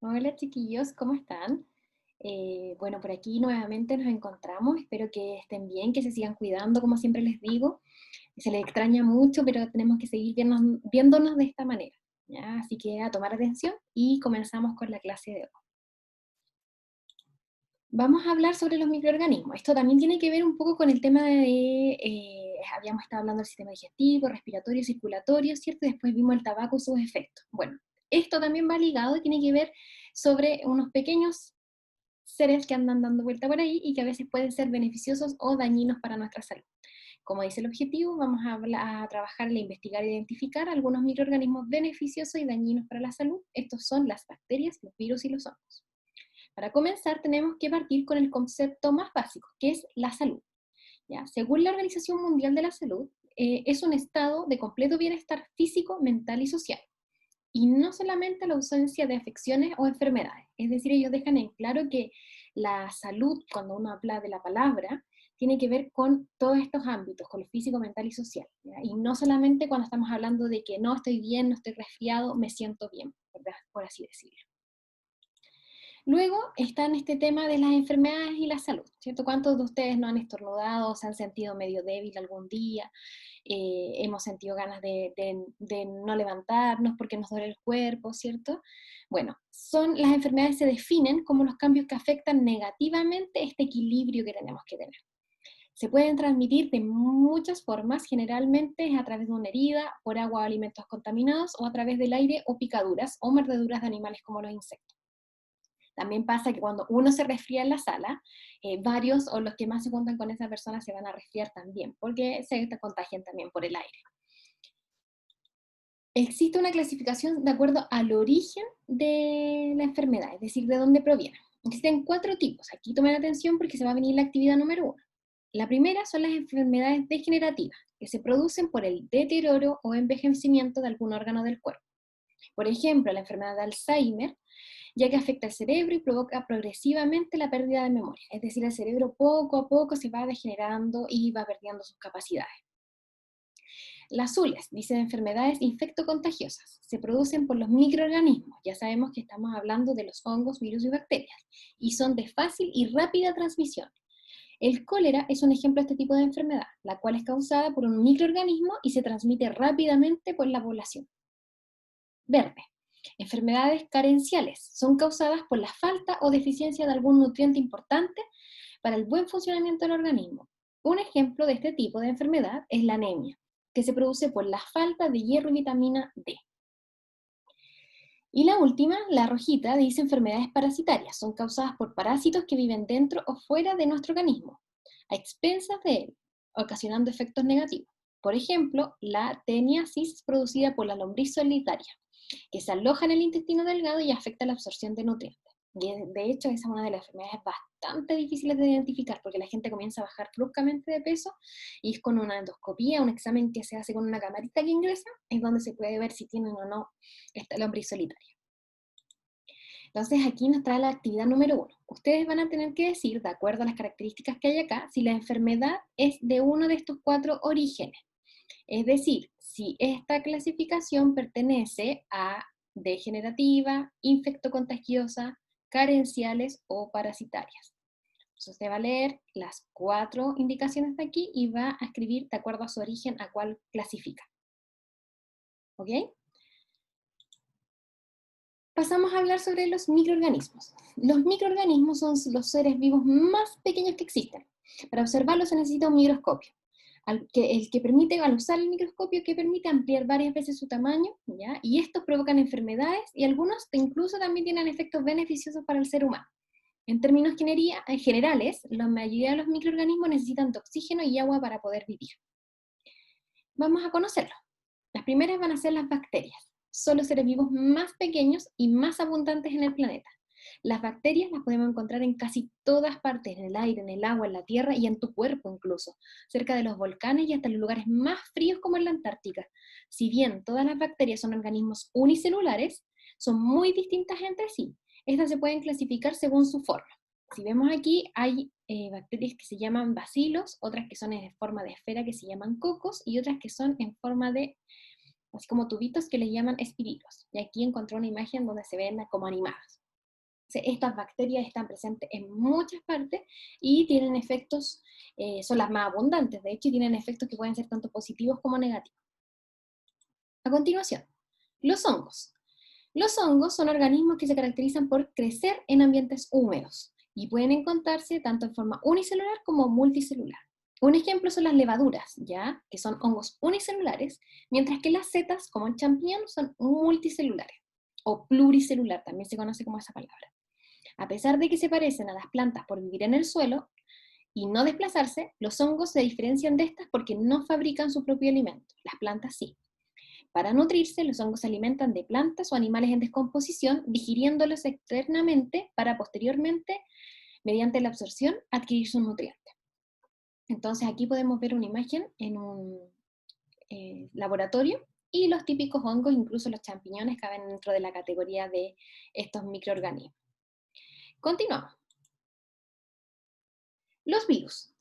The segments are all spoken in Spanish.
Hola chiquillos, ¿cómo están? Bueno, por aquí nuevamente nos encontramos, espero que estén bien, que se sigan cuidando, como siempre les digo. Se les extraña mucho, pero tenemos que seguir viéndonos de esta manera, ¿ya? Así que a tomar atención y comenzamos con la clase de hoy. Vamos a hablar sobre los microorganismos. Esto también tiene que ver un poco con el tema habíamos estado hablando del sistema digestivo, respiratorio, circulatorio, ¿cierto? Y después vimos el tabaco y sus efectos. Bueno, esto también va ligado y tiene que ver sobre unos pequeños seres que andan dando vuelta por ahí y que a veces pueden ser beneficiosos o dañinos para nuestra salud. Como dice el objetivo, vamos a trabajar en investigar e identificar algunos microorganismos beneficiosos y dañinos para la salud. Estos son las bacterias, los virus y los hongos. Para comenzar, tenemos que partir con el concepto más básico, que es la salud. ¿Ya? Según la Organización Mundial de la Salud, es un estado de completo bienestar físico, mental y social, y no solamente la ausencia de afecciones o enfermedades. Es decir, ellos dejan en claro que la salud, cuando uno habla de la palabra, tiene que ver con todos estos ámbitos, con lo físico, mental y social, ¿ya? Y no solamente cuando estamos hablando de que no estoy bien, no estoy resfriado, me siento bien, ¿verdad? Por así decirlo. Luego está en este tema de las enfermedades y la salud, ¿cierto? ¿Cuántos de ustedes no han estornudado, se han sentido medio débil algún día? Hemos sentido ganas de no levantarnos porque nos duele el cuerpo, ¿cierto? Bueno, las enfermedades se definen como los cambios que afectan negativamente este equilibrio que tenemos que tener. Se pueden transmitir de muchas formas, generalmente es a través de una herida, por agua o alimentos contaminados, o a través del aire o picaduras o mordeduras de animales como los insectos. También pasa que cuando uno se resfría en la sala, varios o los que más se juntan con esa persona se van a resfriar también, porque se contagian también por el aire. Existe una clasificación de acuerdo al origen de la enfermedad, es decir, de dónde proviene. Existen 4 tipos. Aquí tomen atención porque se va a venir la actividad número 1. La primera son las enfermedades degenerativas, que se producen por el deterioro o envejecimiento de algún órgano del cuerpo. Por ejemplo, la enfermedad de Alzheimer, ya que afecta al cerebro y provoca progresivamente la pérdida de memoria. Es decir, el cerebro poco a poco se va degenerando y va perdiendo sus capacidades. Las azules, dice de enfermedades infectocontagiosas, se producen por los microorganismos. Ya sabemos que estamos hablando de los hongos, virus y bacterias, y son de fácil y rápida transmisión. El cólera es un ejemplo de este tipo de enfermedad, la cual es causada por un microorganismo y se transmite rápidamente por la población. Verde. Enfermedades carenciales son causadas por la falta o deficiencia de algún nutriente importante para el buen funcionamiento del organismo. Un ejemplo de este tipo de enfermedad es la anemia, que se produce por la falta de hierro y vitamina D. Y la última, la rojita, dice enfermedades parasitarias. Son causadas por parásitos que viven dentro o fuera de nuestro organismo, a expensas de él, ocasionando efectos negativos. Por ejemplo, la teniasis producida por la lombriz solitaria, que se aloja en el intestino delgado y afecta la absorción de nutrientes. Y de hecho, esa es una de las enfermedades bastante difíciles de identificar porque la gente comienza a bajar bruscamente de peso y es con una endoscopía, un examen que se hace con una camarita que ingresa, es donde se puede ver si tienen o no esta lombriz solitaria. Entonces aquí nos trae la actividad número 1. Ustedes van a tener que decir, de acuerdo a las características que hay acá, si la enfermedad es de uno de estos 4 orígenes. Es decir, si esta clasificación pertenece a degenerativa, infectocontagiosa, carenciales o parasitarias. Entonces usted va a leer las 4 indicaciones de aquí y va a escribir de acuerdo a su origen a cuál clasifica. ¿Ok? Pasamos a hablar sobre los microorganismos. Los microorganismos son los seres vivos más pequeños que existen. Para observarlos se necesita un microscopio. Al usar el microscopio, que permite ampliar varias veces su tamaño, ¿ya? Y estos provocan enfermedades y algunos incluso también tienen efectos beneficiosos para el ser humano. En términos generales, la mayoría de los microorganismos necesitan de oxígeno y agua para poder vivir. Vamos a conocerlos. Las primeras van a ser las bacterias. Son los seres vivos más pequeños y más abundantes en el planeta. Las bacterias las podemos encontrar en casi todas partes, en el aire, en el agua, en la tierra y en tu cuerpo incluso, cerca de los volcanes y hasta los lugares más fríos como en la Antártica. Si bien todas las bacterias son organismos unicelulares, son muy distintas entre sí. Estas se pueden clasificar según su forma. Si vemos aquí, hay bacterias que se llaman bacilos, otras que son en forma de esfera que se llaman cocos y otras que son en forma de, así como tubitos que les llaman espirilos. Y aquí encontré una imagen donde se ven como animadas. Estas bacterias están presentes en muchas partes y tienen efectos, son las más abundantes, de hecho, y tienen efectos que pueden ser tanto positivos como negativos. A continuación, los hongos. Los hongos son organismos que se caracterizan por crecer en ambientes húmedos y pueden encontrarse tanto en forma unicelular como multicelular. Un ejemplo son las levaduras, ¿ya? Que son hongos unicelulares, mientras que las setas, como el champiñón, son multicelulares, o pluricelular, también se conoce como esa palabra. A pesar de que se parecen a las plantas por vivir en el suelo y no desplazarse, los hongos se diferencian de estas porque no fabrican su propio alimento, las plantas sí. Para nutrirse, los hongos se alimentan de plantas o animales en descomposición, digiriéndolos externamente para posteriormente, mediante la absorción, adquirir sus nutrientes. Entonces aquí podemos ver una imagen en un laboratorio y los típicos hongos, incluso los champiñones, caben dentro de la categoría de estos microorganismos. Continuamos. Los virus.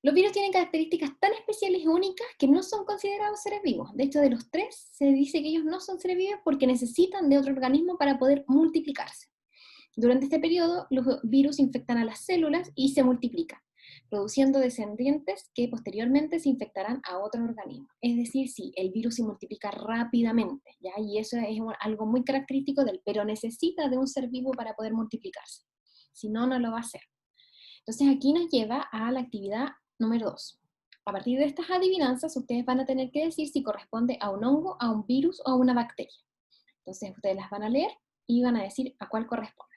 Los virus tienen características tan especiales y únicas que no son considerados seres vivos. De hecho, de los tres, se dice que ellos no son seres vivos porque necesitan de otro organismo para poder multiplicarse. Durante este periodo, los virus infectan a las células y se multiplican, produciendo descendientes que posteriormente se infectarán a otro organismo. Es decir, sí, el virus se multiplica rápidamente, ¿ya? Y eso es algo muy característico del, pero necesita de un ser vivo para poder multiplicarse. Si no, no lo va a hacer. Entonces aquí nos lleva a la actividad número 2. A partir de estas adivinanzas, ustedes van a tener que decir si corresponde a un hongo, a un virus o a una bacteria. Entonces ustedes las van a leer y van a decir a cuál corresponde.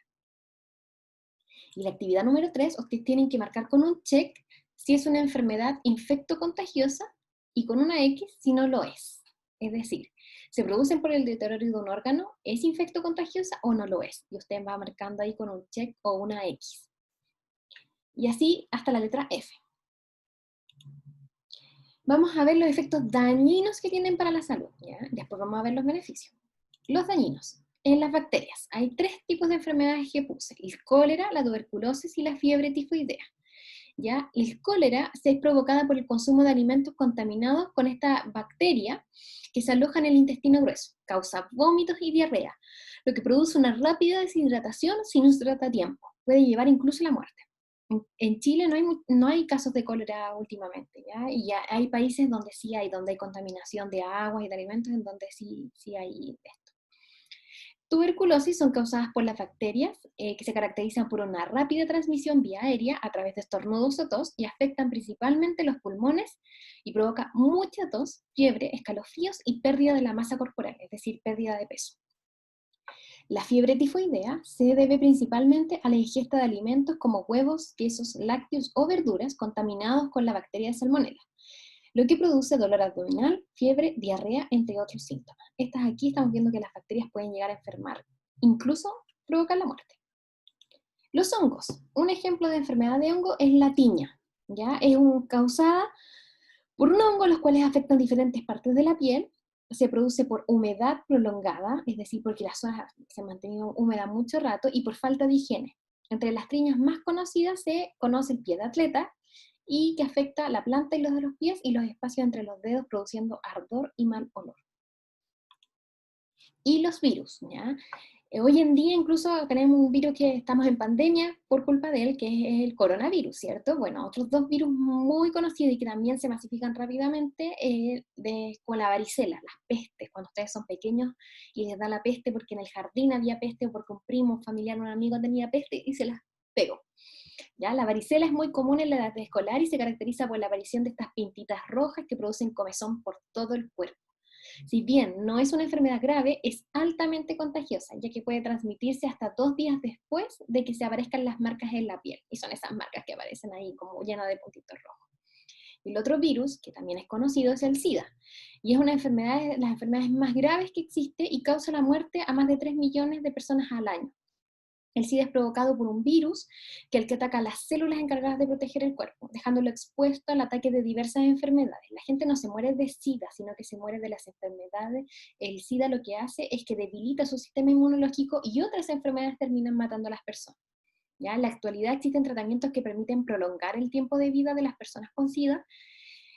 Y la actividad número 3, ustedes tienen que marcar con un check si es una enfermedad infectocontagiosa y con una X si no lo es. Es decir, ¿se producen por el deterioro de un órgano? ¿Es infectocontagiosa o no lo es? Y ustedes van marcando ahí con un check o una X. Y así hasta la letra F. Vamos a ver los efectos dañinos que tienen para la salud, ¿ya? Después vamos a ver los beneficios. Los dañinos. En las bacterias hay 3 tipos de enfermedades que puse: el cólera, la tuberculosis y la fiebre tifoidea. ¿Ya? El cólera es provocada por el consumo de alimentos contaminados con esta bacteria que se aloja en el intestino grueso. Causa vómitos y diarrea, lo que produce una rápida deshidratación si no se trata a tiempo. Puede llevar incluso a la muerte. En Chile no hay casos de cólera últimamente, ¿ya? Y ya hay países donde hay contaminación de aguas y de alimentos, en donde sí hay esto. Tuberculosis son causadas por las bacterias que se caracterizan por una rápida transmisión vía aérea a través de estornudos o tos y afectan principalmente los pulmones y provoca mucha tos, fiebre, escalofríos y pérdida de la masa corporal, es decir, pérdida de peso. La fiebre tifoidea se debe principalmente a la ingesta de alimentos como huevos, quesos, lácteos o verduras contaminados con la bacteria de Salmonella, lo que produce dolor abdominal, fiebre, diarrea, entre otros síntomas. Aquí estamos viendo que las bacterias pueden llegar a enfermar, incluso provocar la muerte. Los hongos. Un ejemplo de enfermedad de hongo es la tiña, ¿ya? Es causada por un hongo, los cuales afectan diferentes partes de la piel. Se produce por humedad prolongada, es decir, porque la zona se ha mantenido húmeda mucho rato, y por falta de higiene. Entre las tiñas más conocidas se conoce el pie de atleta, y que afecta la planta y los de los pies y los espacios entre los dedos, produciendo ardor y mal olor. Y los virus, ¿ya? Hoy en día incluso tenemos un virus que estamos en pandemia por culpa de él, que es el coronavirus, ¿cierto? Bueno, otros 2 virus muy conocidos y que también se masifican rápidamente, con la varicela, las pestes, cuando ustedes son pequeños y les da la peste porque en el jardín había peste o porque un primo, un familiar, un amigo tenía peste y se las pegó. ¿Ya? La varicela es muy común en la edad escolar y se caracteriza por la aparición de estas pintitas rojas que producen comezón por todo el cuerpo. Si bien no es una enfermedad grave, es altamente contagiosa, ya que puede transmitirse hasta 2 días después de que se aparezcan las marcas en la piel, y son esas marcas que aparecen ahí como llenas de puntitos rojos. El otro virus, que también es conocido, es el SIDA, y es una enfermedad de las enfermedades más graves que existe y causa la muerte a más de 3 millones de personas al año. El SIDA es provocado por un virus el que ataca a las células encargadas de proteger el cuerpo, dejándolo expuesto al ataque de diversas enfermedades. La gente no se muere de SIDA, sino que se muere de las enfermedades. El SIDA lo que hace es que debilita su sistema inmunológico y otras enfermedades terminan matando a las personas. ¿Ya? En la actualidad existen tratamientos que permiten prolongar el tiempo de vida de las personas con SIDA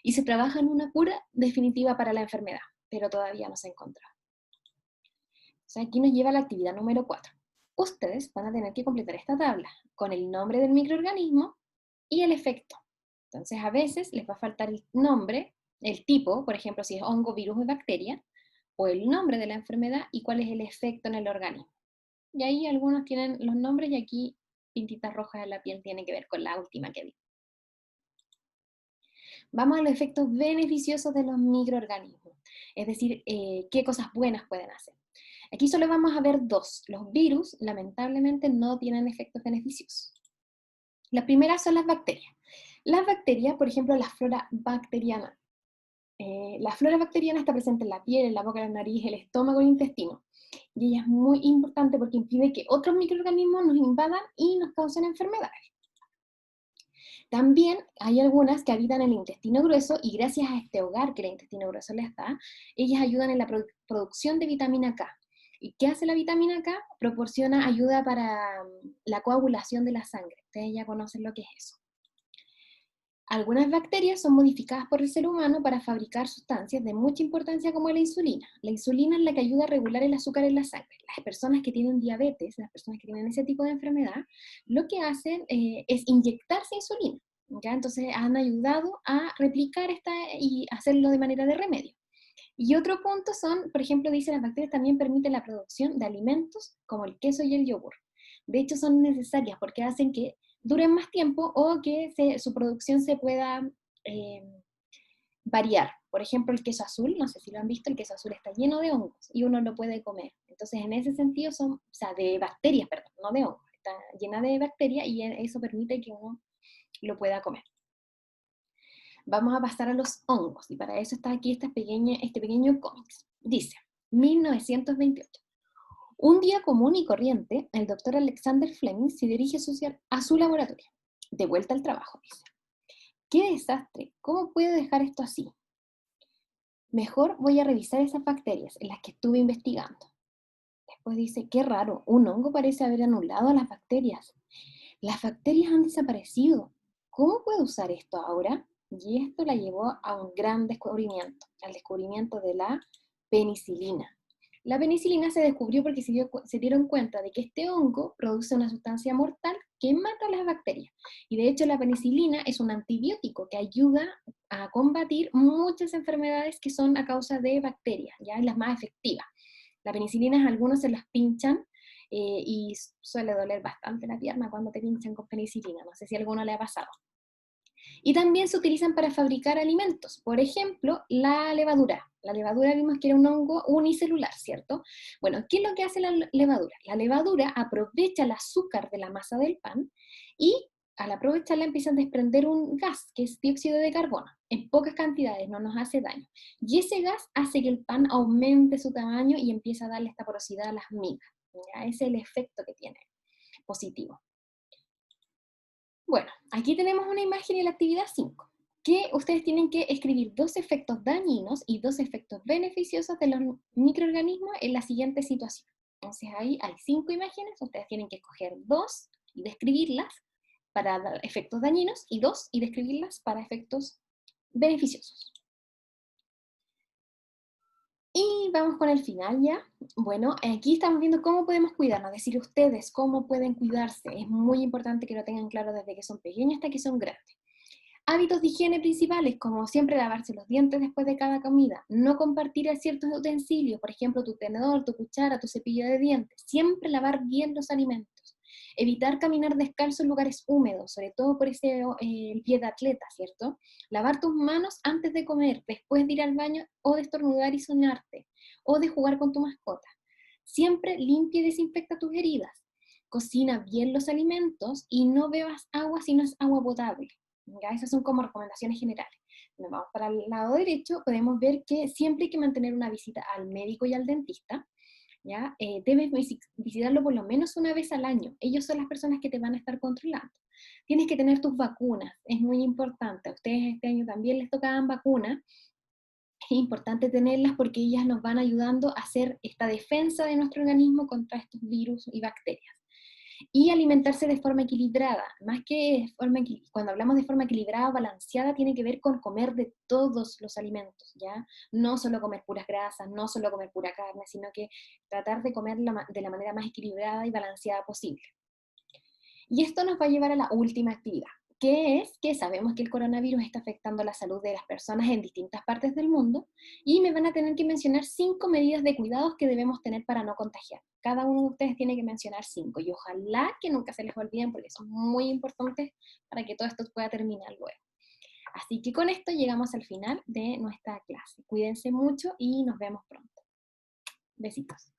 y se trabaja en una cura definitiva para la enfermedad, pero todavía no se ha encontrado. O sea, aquí nos lleva a la actividad número 4. Ustedes van a tener que completar esta tabla con el nombre del microorganismo y el efecto. Entonces, a veces les va a faltar el nombre, el tipo, por ejemplo, si es hongo, virus o bacteria, o el nombre de la enfermedad y cuál es el efecto en el organismo. Y ahí algunos tienen los nombres y aquí pintitas rojas en la piel tiene que ver con la última que vi. Vamos a los efectos beneficiosos de los microorganismos, es decir, qué cosas buenas pueden hacer. Aquí solo vamos a ver dos. Los virus, lamentablemente, no tienen efectos beneficiosos. La primera son las bacterias. Las bacterias, por ejemplo, la flora bacteriana. La flora bacteriana está presente en la piel, en la boca, la nariz, el estómago y el intestino. Y ella es muy importante porque impide que otros microorganismos nos invadan y nos causen enfermedades. También hay algunas que habitan en el intestino grueso y gracias a este hogar que el intestino grueso les da, ellas ayudan en la producción de vitamina K. ¿Y qué hace la vitamina K? Proporciona ayuda para la coagulación de la sangre. Ustedes ya conocen lo que es eso. Algunas bacterias son modificadas por el ser humano para fabricar sustancias de mucha importancia como la insulina. La insulina es la que ayuda a regular el azúcar en la sangre. Las personas que tienen diabetes, las personas que tienen ese tipo de enfermedad, lo que hacen es inyectarse insulina. ¿Ya? Entonces han ayudado a replicar esta y hacerlo de manera de remedio. Y otro punto son, por ejemplo, dice las bacterias también permiten la producción de alimentos como el queso y el yogur. De hecho, son necesarias porque hacen que duren más tiempo o que su producción se pueda eh, variar. Por ejemplo, el queso azul, no sé si lo han visto, el queso azul está lleno de hongos y uno lo puede comer. Entonces, en ese sentido son, o sea, de bacterias, perdón, no de hongos. Está llena de bacterias y eso permite que uno lo pueda comer. Vamos a pasar a los hongos, y para eso está aquí este pequeño cómic. Dice, 1928. Un día común y corriente, el doctor Alexander Fleming se dirige a su laboratorio. De vuelta al trabajo, dice. ¡Qué desastre! ¿Cómo puedo dejar esto así? Mejor voy a revisar esas bacterias en las que estuve investigando. Después dice, qué raro, un hongo parece haber anulado a las bacterias. Las bacterias han desaparecido. ¿Cómo puedo usar esto ahora? Y esto la llevó a un gran descubrimiento, al descubrimiento de la penicilina. La penicilina se descubrió porque se dieron cuenta de que este hongo produce una sustancia mortal que mata a las bacterias. Y de hecho la penicilina es un antibiótico que ayuda a combatir muchas enfermedades que son a causa de bacterias, ya las más efectivas. La penicilina a algunos se las pinchan y suele doler bastante la pierna cuando te pinchan con penicilina. No sé si a alguno le ha pasado. Y también se utilizan para fabricar alimentos. Por ejemplo, la levadura. La levadura vimos que era un hongo unicelular, ¿cierto? Bueno, ¿qué es lo que hace la levadura? La levadura aprovecha el azúcar de la masa del pan y al aprovecharla empieza a desprender un gas, que es dióxido de carbono. En pocas cantidades, no nos hace daño. Y ese gas hace que el pan aumente su tamaño y empieza a darle esta porosidad a las migas. ¿Ya? Ese es el efecto que tiene positivo. Bueno, aquí tenemos una imagen y la actividad 5, que ustedes tienen que escribir 2 efectos dañinos y 2 efectos beneficiosos de los microorganismos en la siguiente situación. Entonces ahí hay 5 imágenes, ustedes tienen que escoger 2 y describirlas para dar efectos dañinos y 2 y describirlas para efectos beneficiosos. Y vamos con el final ya. Bueno, aquí estamos viendo cómo podemos cuidarnos, es decir, ustedes cómo pueden cuidarse. Es muy importante que lo tengan claro desde que son pequeños hasta que son grandes. Hábitos de higiene principales, como siempre lavarse los dientes después de cada comida, no compartir ciertos utensilios, por ejemplo, tu tenedor, tu cuchara, tu cepillo de dientes, siempre lavar bien los alimentos, evitar caminar descalzo en lugares húmedos, sobre todo por el pie de atleta, ¿cierto? Lavar tus manos antes de comer, después de ir al baño o de estornudar y soñarte, o de jugar con tu mascota. Siempre limpia y desinfecta tus heridas. Cocina bien los alimentos y no bebas agua si no es agua potable. ¿Ya? Esas son como recomendaciones generales. Nos vamos para el lado derecho, podemos ver que siempre hay que mantener una visita al médico y al dentista. ¿Ya? Debes visitarlo por lo menos una vez al año. Ellos son las personas que te van a estar controlando. Tienes que tener tus vacunas, es muy importante. A ustedes este año también les tocaban vacunas. Es importante tenerlas porque ellas nos van ayudando a hacer esta defensa de nuestro organismo contra estos virus y bacterias. Y alimentarse de forma equilibrada, más que de forma cuando hablamos de forma equilibrada o balanceada, tiene que ver con comer de todos los alimentos, ¿ya? No solo comer puras grasas, no solo comer pura carne, sino que tratar de comer de la manera más equilibrada y balanceada posible. Y esto nos va a llevar a la última actividad, que es que sabemos que el coronavirus está afectando la salud de las personas en distintas partes del mundo y me van a tener que mencionar 5 medidas de cuidados que debemos tener para no contagiar. Cada uno de ustedes tiene que mencionar 5 y ojalá que nunca se les olviden porque son muy importantes para que todo esto pueda terminar luego. Así que con esto llegamos al final de nuestra clase. Cuídense mucho y nos vemos pronto. Besitos.